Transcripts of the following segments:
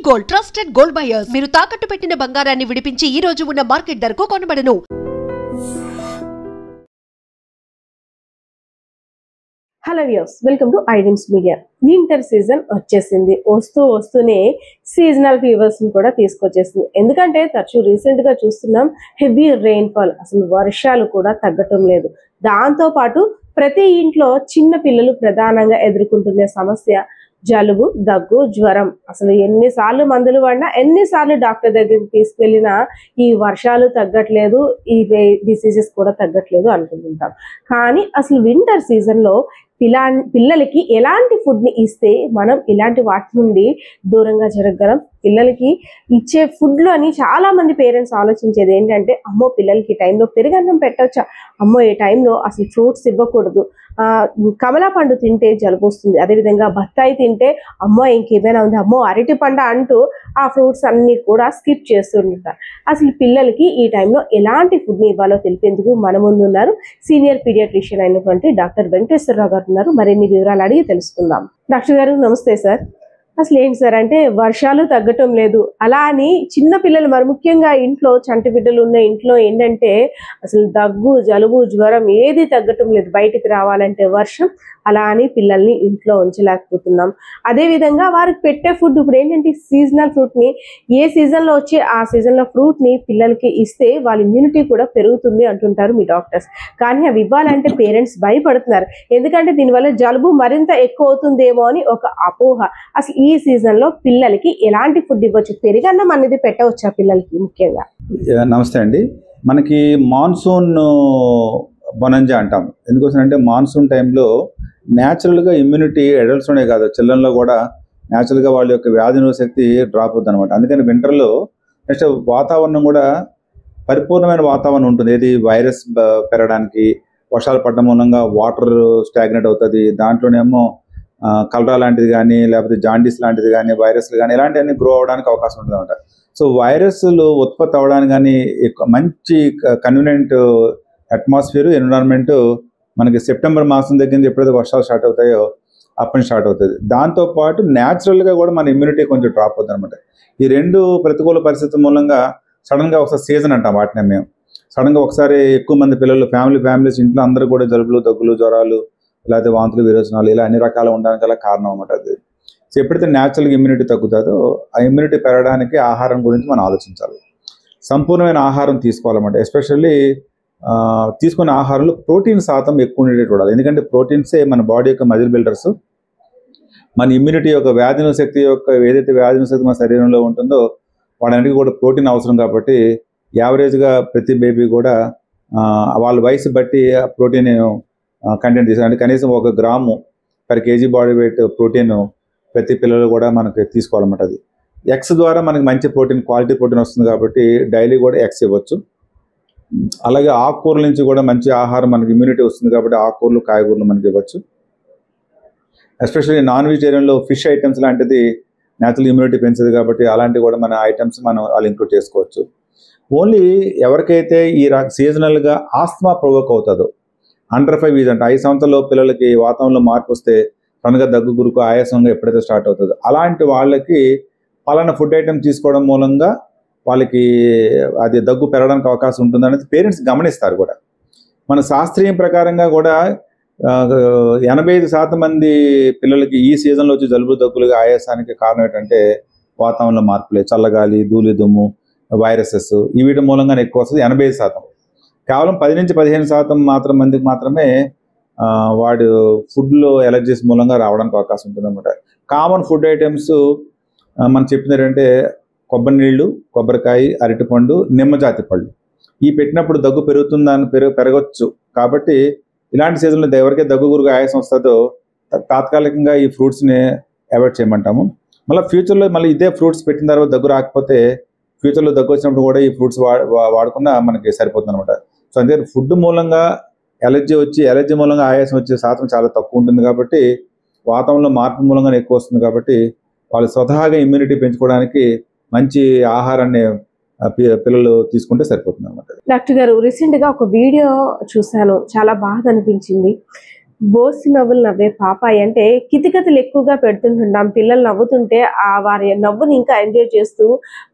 Gold trusted gold buyers మీరు తాకట్టు పెట్టిన బంగారాన్ని విడిపించి ఈ రోజు ఉన్న మార్కెట్ ధరకు కొనబడను. Hello views, welcome to iDreams media. Winter season వచ్చేసింది. వస్తూనే సీజనల్ ఫీవర్స్ ని కూడా తీసుకొచ్చేసింది. ఎందుకంటే తరచూ రీసెంట్ గా చూస్తున్నాం హెవీ రెయిన్ఫాల్, అసలు వర్షాలు కూడా తగ్గటం లేదు. దాంతో పాటు ప్రతి ఇంట్లో చిన్న పిల్లలు ప్రధానంగా ఎదుర్కొంటున్న సమస్య జలుబు, దగ్గు, జ్వరం. అసలు ఎన్నిసార్లు మందులు వాడినా, ఎన్నిసార్లు డాక్టర్ దగ్గరికి తీసుకెళ్ళినా ఈ వర్షాలు తగ్గట్లేదు, ఈ డిసీజెస్ కూడా తగ్గట్లేదు అనుకుంటుంటాం. కానీ అసలు వింటర్ సీజన్లో పిల్లలకి ఎలాంటి ఫుడ్ని ఇస్తే మనం ఇలాంటి వాటి నుండి దూరంగా జరగగలం? పిల్లలకి ఇచ్చే ఫుడ్లో అని చాలా మంది పేరెంట్స్ ఆలోచించేది ఏంటంటే, అమ్మో పిల్లలకి ఈ టైంలో పెరుగన్నం పెట్టచ్చా, అమ్మో ఈ టైంలో అసలు ఫ్రూట్స్ ఇవ్వకూడదు, కమలా పండు తింటే జలుబు వస్తుంది, అదేవిధంగా బత్తాయి తింటే అమ్మో ఇంకేమైనా ఉంది, అమ్మో అరటి పండు అంటూ ఆ ఫ్రూట్స్ అన్ని కూడా స్కిప్ చేస్తుంటారు. అసలు పిల్లలకి ఈ టైంలో ఎలాంటి ఫుడ్ని ఇవ్వాలో తెలిపేందుకు మన ముందు ఉన్నారు సీనియర్ పీడియాట్రిషియన్ అయినటువంటి డాక్టర్ వెంకటేశ్వరరావు గారు ఉన్నారు. మరిన్ని వివరాలు అడిగి తెలుసుకుందాం. డాక్టర్ గారు నమస్తే సార్. అసలు ఏంటి సార్ అంటే వర్షాలు తగ్గటం లేదు, అలా అని చిన్న పిల్లలు, మరి ముఖ్యంగా ఇంట్లో చంటి బిడ్డలు ఉన్న ఇంట్లో ఏంటంటే అసలు దగ్గు, జలుబు, జ్వరం ఏది తగ్గటం లేదు. బయటికి రావాలంటే వర్షం, అలా అని పిల్లల్ని ఇంట్లో ఉంచలేకపోతున్నాం. అదేవిధంగా వారికి పెట్టే ఫుడ్ ఇప్పుడు ఏంటంటే సీజనల్ ఫ్రూట్ని, ఏ సీజన్లో వచ్చి ఆ సీజన్లో ఫ్రూట్ని పిల్లలకి ఇస్తే వాళ్ళ ఇమ్యూనిటీ కూడా పెరుగుతుంది అంటుంటారు మీ డాక్టర్స్. కానీ అవి ఇవ్వాలంటే పేరెంట్స్ భయపడుతున్నారు. ఎందుకంటే దీనివల్ల జలుబు మరింత ఎక్కువ అవుతుందేమో అని ఒక అపోహ. అసలు ఈ సీజన్లో పిల్లలకి ఎలాంటి ఫుడ్ ఇవ్వచ్చు? పెరుగన్నం అనేది పెట్టవచ్చా పిల్లలకి ముఖ్యంగా? నమస్తే అండి. మనకి మాన్సూన్ బొనంజా అంటాం. ఎందుకోసం అంటే మాన్సూన్ టైంలో న్యాచురల్గా ఇమ్యూనిటీ అడల్ట్స్లోనే కాదు చిల్డ్రన్లో కూడా న్యాచురల్గా వాళ్ళ యొక్క వ్యాధి నిరోధక శక్తి డ్రాప్ అవుతుంది అనమాట. అందుకని వింటర్లో నెక్స్ట్ వాతావరణం కూడా పరిపూర్ణమైన వాతావరణం ఉంటుంది. ఏది వైరస్ పెరగడానికి, వర్షాలు పడడం మూలంగా వాటర్ స్టాగ్నేట్ అవుతుంది, దాంట్లోనేమో కలరా లాంటిది కానీ, లేకపోతే జాండీస్ లాంటిది కానీ, వైరస్లు కానీ ఇలాంటివన్నీ గ్రో అవ్వడానికి అవకాశం ఉంటుంది అనమాట. సో వైరస్లు ఉత్పత్తి అవ్వడానికి కానీ మంచి కన్వీనియంట్ అట్మాస్ఫియర్, ఎన్విరాన్మెంట్ మనకి సెప్టెంబర్ మాసం దగ్గర నుంచి ఎప్పుడైతే వర్షాలు స్టార్ట్ అవుతాయో అప్పటి స్టార్ట్ అవుతుంది. దాంతోపాటు న్యాచురల్గా కూడా మన ఇమ్యూనిటీ కొంచెం డ్రాప్ అవుతుంది అనమాట. ఈ రెండు ప్రతికూల పరిస్థితుల మూలంగా సడన్గా ఒకసారి సీజన్ అంటాం వాటిని మేము. సడన్గా ఒకసారి ఎక్కువ మంది పిల్లలు ఫ్యామిలీస్ ఇంట్లో అందరూ కూడా జలుబులు, దగ్గులు, జ్వరాలు, లేకపోతే వాంతులు, విరోచనాలు ఇలా అన్ని రకాలు ఉండడానికి గల కారణం అనమాట అది. సో ఎప్పుడైతే న్యాచురల్గా ఇమ్యూనిటీ తగ్గుతుందో ఆ ఇమ్యూనిటీ పెరగడానికి ఆహారం గురించి మనం ఆలోచించాలి. సంపూర్ణమైన ఆహారం తీసుకోవాలన్నమాట. ఎస్పెషల్లీ తీసుకునే ఆహారంలో ప్రోటీన్ శాతం ఎక్కువ ఉండేటట్టు చూడాలి. ఎందుకంటే ప్రోటీన్సే మన బాడీ యొక్క మజిల్ బిల్డర్స్. మన ఇమ్యూనిటీ యొక్క వ్యాధి నిరోధక శక్తి యొక్క ఏదైతే వ్యాధి నిరోధక శక్తి మన శరీరంలో ఉంటుందో వాడనికి కూడా ప్రోటీన్ అవసరం. కాబట్టి యావరేజ్గా ప్రతి బేబీ కూడా వాళ్ళ వయసు బట్టి ప్రోటీన్ కంటెంట్ తీసుకోవాలి. అంటే కనీసం 1 gram per KG body weight protein ప్రతి పిల్లలు కూడా మనకి తీసుకోవాలన్నమాట. అది ఎగ్స్ ద్వారా మనకి మంచి ప్రోటీన్, క్వాలిటీ ప్రోటీన్ వస్తుంది కాబట్టి డైలీ కూడా ఎగ్స్ ఇవ్వచ్చు. అలాగే ఆకుకూరల నుంచి కూడా మంచి ఆహారం మనకి ఇమ్యూనిటీ వస్తుంది కాబట్టి ఆకుకూరలు, కాయగూరలు మనకి ఇవ్వచ్చు. ఎస్పెషల్లీ నాన్ వెజిటేరియన్లో ఫిష్ ఐటమ్స్ లాంటిది న్యాచురల్ ఇమ్యూనిటీ పెంచుతుంది కాబట్టి అలాంటివి కూడా మన ఐటమ్స్ మనం వాళ్ళు ఇంక్లూడ్ చేసుకోవచ్చు. ఓన్లీ ఎవరికైతే ఈ సీజనల్గా ఆస్మా ప్రొవోక్ అవుతుందో, అండర్ 5 years అంటే 5 సంవత్సరాల పిల్లలకి వాతావరణంలో మార్పు వస్తే సడన్గా దగ్గు, గురుకు, ఆయాసంగా ఎప్పుడైతే స్టార్ట్ అవుతుందో అలాంటి వాళ్ళకి పలానా ఫుడ్ ఐటమ్ తీసుకోవడం మూలంగా వాళ్ళకి అది దగ్గు పెరగడానికి అవకాశం ఉంటుంది అనేది పేరెంట్స్ గమనిస్తారు కూడా. మన శాస్త్రీయం ప్రకారంగా కూడా 85% మంది పిల్లలకి ఈ సీజన్లో వచ్చి జలుబు, దగ్గులుగా, ఆయాసానికి కారణం ఏంటంటే వాతావరణంలో మార్పులే. చల్లగాలి, ధూళి, దుమ్ము, వైరసెస్ ఈ వీటి మూలంగానే ఎక్కువ వస్తుంది. 85%. కేవలం 10 నుంచి 15% మందికి మాత్రమే వాడు ఫుడ్లో ఎలర్జీస్ మూలంగా రావడానికి అవకాశం ఉంటుంది అనమాట. కామన్ ఫుడ్ ఐటమ్స్ మనం చెప్పింది ఏంటంటే కొబ్బరి నీళ్ళు, కొబ్బరికాయ, అరటిపండు, నిమ్మజాతి పళ్ళు ఈ పెట్టినప్పుడు దగ్గు పెరుగుతుందని పెరగచ్చు. కాబట్టి ఇలాంటి సీజన్లో ఎవరికైతే దగ్గు, గురుగు, ఆయాసం వస్తుందో తాత్కాలికంగా ఈ ఫ్రూట్స్ని అవాయిడ్ చేయమంటాము. మళ్ళీ ఫ్యూచర్లో మళ్ళీ ఇదే ఫ్రూట్స్ పెట్టిన తర్వాత దగ్గు రాకపోతే ఫ్యూచర్లో దగ్గు వచ్చినప్పుడు కూడా ఈ ఫ్రూట్స్ వాడుకున్నా మనకి సరిపోతుంది అనమాట. సో అందుకే ఫుడ్ మూలంగా ఎలర్జీ మూలంగా ఆయాసం వచ్చే శాతం చాలా తక్కువ ఉంటుంది కాబట్టి వాతావరణంలో మార్పు మూలంగా ఎక్కువ వస్తుంది కాబట్టి వాళ్ళు స్వతహాగా ఇమ్యూనిటీ పెంచుకోవడానికి మంచి ఆహారాన్ని పిల్లలు తీసుకుంటే సరిపోతుంది అన్నమాట. డాక్టర్ గారు, రీసెంట్గా ఒక వీడియో చూశాను, చాలా బాగా అనిపించింది. బోసి నవ్వులు నవ్వే పాపాయి అంటే కితికతలు ఎక్కువగా పెడుతుంటున్నాం. పిల్లలు నవ్వుతుంటే ఆ వారి నవ్వుని ఇంకా ఎంజాయ్ చేస్తూ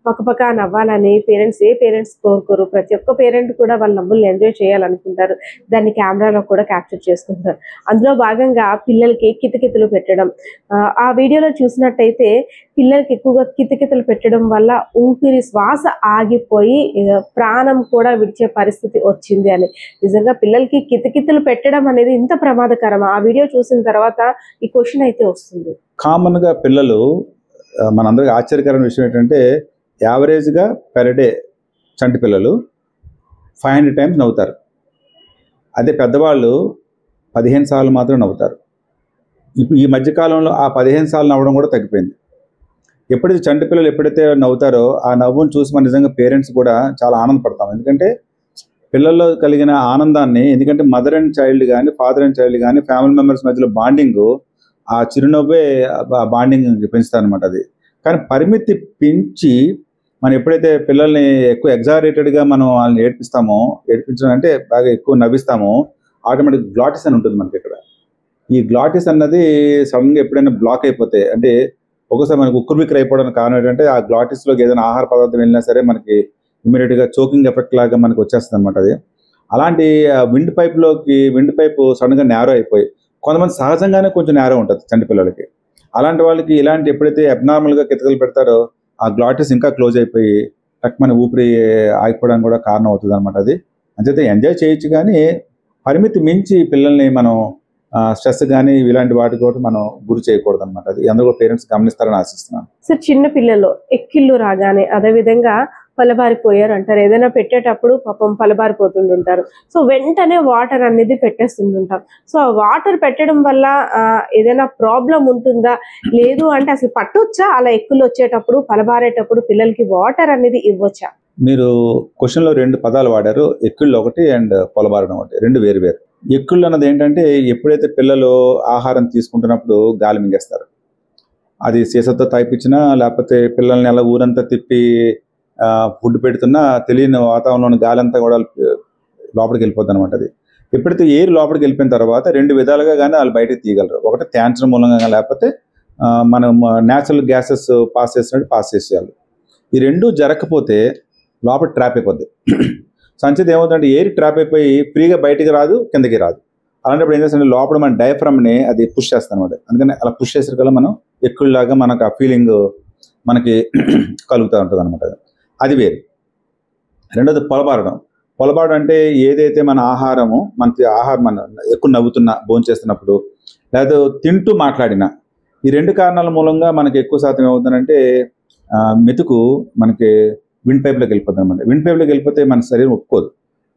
పక్కపక్క నవ్వాలని పేరెంట్స్ కోరుకోరు. ప్రతి ఒక్క పేరెంట్ కూడా వాళ్ళ నవ్వుల్ని ఎంజాయ్ చేయాలనుకుంటారు. దాన్ని కెమెరాలో కూడా క్యాప్చర్ చేసుకుంటారు. అందులో భాగంగా పిల్లలకి కితకితలు పెట్టడం, ఆ వీడియోలో చూసినట్టయితే పిల్లలకి ఎక్కువగా కితకితలు పెట్టడం వల్ల ఊపిరి శ్వాస ఆగిపోయి ప్రాణం కూడా విడిచే పరిస్థితి వచ్చింది అని. నిజంగా పిల్లలకి కితకితలు పెట్టడం అనేది ఇంత ప్రమాదకరమా? ఆ వీడియో చూసిన తర్వాత ఈ క్వశ్చన్ అయితే వస్తుంది. కామన్ గా పిల్లలు, మనందరికి ఆశ్చర్యకరమైన విషయం ఏంటంటే యావరేజ్గా పెర్ డే చంటి పిల్లలు 500 times నవ్వుతారు. అదే పెద్దవాళ్ళు 15 సార్లు మాత్రం నవ్వుతారు. ఇప్పుడు ఈ మధ్యకాలంలో ఆ 15 సార్లు నవ్వడం కూడా తగ్గిపోయింది. ఎప్పుడైతే చంటి పిల్లలు ఎప్పుడైతే నవ్వుతారో ఆ నవ్వును చూసి మన నిజంగా పేరెంట్స్ కూడా చాలా ఆనందపడతాం. ఎందుకంటే పిల్లల్లో కలిగిన ఆనందాన్ని, ఎందుకంటే మదర్ అండ్ చైల్డ్ కానీ ఫాదర్ అండ్ చైల్డ్ కానీ ఫ్యామిలీ మెంబర్స్ మధ్యలో బాండింగ్, ఆ చిరునవ్వే ఆ బాండింగ్ పెంచుతారు అనమాట. అది కానీ పరిమితి పెంచి మనం ఎప్పుడైతే పిల్లల్ని ఎక్కువ ఎగ్జారేటెడ్గా మనం వాళ్ళని ఏడిపించడం అంటే బాగా ఎక్కువ నవ్విస్తామో ఆటోమేటిక్ గ్లాటిస్ అని ఉంటుంది మనకి ఇక్కడ. ఈ గ్లాటిస్ అన్నది సడన్గా ఎప్పుడైనా బ్లాక్ అయిపోతే, అంటే ఒకసారి మనకు ఉక్కురుబిక్కురు అయిపోవడానికి కారణం ఏంటంటే ఆ గ్లాటిస్లోకి ఏదైనా ఆహార పదార్థం వెళ్ళినా సరే మనకి ఇమీడియట్గా చోకింగ్ ఎఫెక్ట్ లాగా మనకు వచ్చేస్తుంది అనమాట. అది అలాంటి విండ్ పైప్ సడన్గా నేరో అయిపోయి, కొంతమంది సహజంగానే కొంచెం నేరో ఉంటుంది చంటి పిల్లలకి. అలాంటి వాళ్ళకి ఇలాంటి ఎప్పుడైతే అబ్నార్మల్గా కితకలు పెడతారో ఆ గ్లాటిస్ ఇంకా క్లోజ్ అయిపోయి మన ఊపిరి ఆగిపోవడానికి కూడా కారణం అవుతుంది అనమాట. అది అంతే ఎంజాయ్ చేయొచ్చు, కానీ పరిమితి మించి పిల్లల్ని మనం స్ట్రెస్ కానీ ఇలాంటి వాటి కూడా మనం గురి చేయకూడదు అనమాట. అది అందరూ పేరెంట్స్ గమనిస్తారని ఆశిస్తున్నాను. సార్, చిన్న పిల్లలు ఎక్కిళ్ళు రాగానే అదేవిధంగా పలబారిపోయారు అంటారు. ఏదైనా పెట్టేటప్పుడు పాపం పలబారిపోతుంటారు. సో వెంటనే వాటర్ అనేది పెట్టేస్తుంటాం. సో ఆ వాటర్ పెట్టడం వల్ల ఏదైనా ప్రాబ్లం ఉంటుందా? లేదు అంటే అసలు పట్టొచ్చా? అలా ఎక్కులు వచ్చేటప్పుడు పలబారేటప్పుడు పిల్లలకి వాటర్ అనేది ఇవ్వచ్చా? మీరు క్వశ్చన్లో 2 పదాలు వాడారు, ఎక్కిళ్ళు ఒకటి అండ్ పొలబారడం ఒకటి, 2 వేరు. ఎక్కిళ్ళు అన్నది ఏంటంటే ఎప్పుడైతే పిల్లలు ఆహారం తీసుకుంటున్నప్పుడు గాలి మింగేస్తారు. అది సీసాతో తాగిపించినా లేకపోతే పిల్లల్ని అలా ఊరంతా తిప్పి ఫుడ్ పెడుతున్నా తెలియని వాతావరణంలోని గాలి అంతా కూడా లోపలికి వెళ్ళిపోద్ది అనమాట. అది ఎప్పుడైతే ఎయిర్ లోపలికి వెళ్ళిపోయిన తర్వాత 2 విధాలుగా కానీ వాళ్ళు బయటకు తీయగలరు. ఒకటి త్యాంచడం మూలంగా, లేకపోతే మనం న్యాచురల్ గ్యాసెస్ పాస్ చేసేయాలి. ఈ 2 జరగకపోతే లోపల ట్రాప్ అయిపోద్ది. సంచిత ఏమవుతుందంటే ఎయిర్ ట్రాప్ అయిపోయి ఫ్రీగా బయటికి రాదు, కిందకి రాదు. అలాంటప్పుడు ఏం చేస్తుంటే లోపల మన డయాఫ్రమ్ని అది పుష్ చేస్తాం అనమాట. అందుకని అలా పుష్ చేసేకల్లా మనం ఎక్కువలాగా మనకు ఆ ఫీలింగ్ మనకి కలుగుతూ ఉంటుంది అనమాట. అది వేరు. రెండోది పొలబారడం అంటే ఏదైతే మన ఆహారం మనం ఎక్కువ నవ్వుతున్నా, భోంచేస్తున్నప్పుడు, లేదా తింటూ మాట్లాడినా, ఈ 2 కారణాల మూలంగా మనకి ఎక్కువ శాతం ఏమవుతుందంటే మెతుకు మనకి విండ్ పైప్లోకి వెళ్ళిపోతుంది అనమాట. విండ్ పైప్లోకి వెళ్ళిపోతే మన శరీరం ఒప్పుకోదు,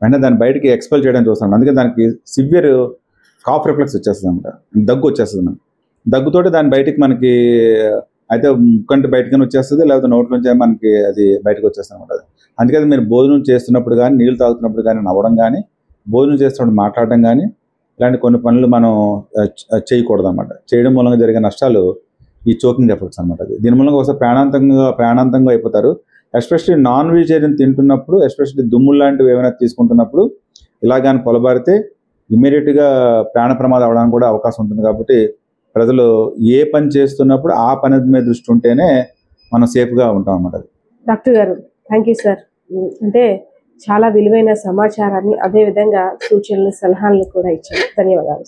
వెంటనే దాన్ని బయటికి ఎక్స్పెల్ చేయడానికి చూస్తాం. అందుకే దానికి సివియర్ కాఫ్ రిఫ్లెక్స్ వచ్చేస్తుంది అనమాట, దగ్గు వచ్చేస్తుంది. మనకి దగ్గుతోటి దాన్ని బయటికి మనకి అయితే ముక్కంటి బయటకని వచ్చేస్తుంది, లేకపోతే నోట్ నుంచి మనకి అది బయటకు వచ్చేస్తుంది అనమాట. అందుకని మీరు భోజనం చేస్తున్నప్పుడు కానీ, నీళ్ళు తాగుతున్నప్పుడు కానీ నవ్వడం కానీ, భోజనం చేస్తున్నప్పుడు మాట్లాడడం కానీ, ఇలాంటి కొన్ని పనులు మనం చేయకూడదు అనమాట. చేయడం మూలంగా జరిగే నష్టాలు ఈ చోకింగ్ ఎఫెక్ట్స్ అనమాట. దీని మూలంగా ఒకసారి ప్రాణాంతంగా అయిపోతారు. ఎస్పెషల్లీ నాన్ వెజిటేరియన్ తింటున్నప్పుడు, ఎస్పెషల్లీ దుమ్ములు లాంటివి ఏమైనా తీసుకుంటున్నప్పుడు ఇలా కానీ పొలబారితే ఇమ్మీడియట్గా ప్రాణ ప్రమాదం అవడానికి కూడా అవకాశం ఉంటుంది. కాబట్టి ప్రజలు ఏ పని చేస్తున్నప్పుడు ఆ పని మీద దృష్టి ఉంటేనే మనం సేఫ్గా ఉంటాం అన్నమాట. డాక్టర్ గారు, థ్యాంక్ యూ సార్. అంటే చాలా విలువైన సమాచారాన్ని, అదేవిధంగా సూచనలు, సలహాలను కూడా ఇచ్చారు. ధన్యవాదాలు.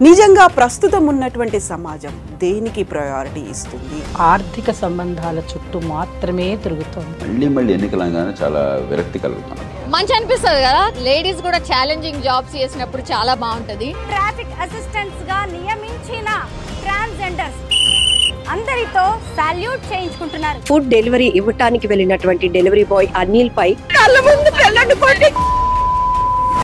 నిజంగా ప్రస్తుతం ఉన్నటువంటి సమాజం దేనికి ప్రయారిటీ ఇస్తుంది? ఆర్థిక సంబంధాల చుట్టూ మాత్రమే తిరుగుతుంది. మళ్ళీ ఎన్నికలంగానే చాలా విరక్తి కలుగుతుంది. మంచి అనిపిస్తుంది కదా, లేడీస్ కూడా ఛాలెంజింగ్ జాబ్స్ చేసినప్పుడు చాలా బాగుంటది. ట్రాఫిక్ అసిస్టెంట్స్ గా నియమించిన ట్రాన్స్జెండర్స్ అందరితో సాల్యూట్ చేయించుకుంటున్నారు. ఫుడ్ డెలివరీ ఇవ్వటానికి వెళ్ళినటువంటి డెలివరీ బాయ్ అనిల్ పై కళ్ళ ముందు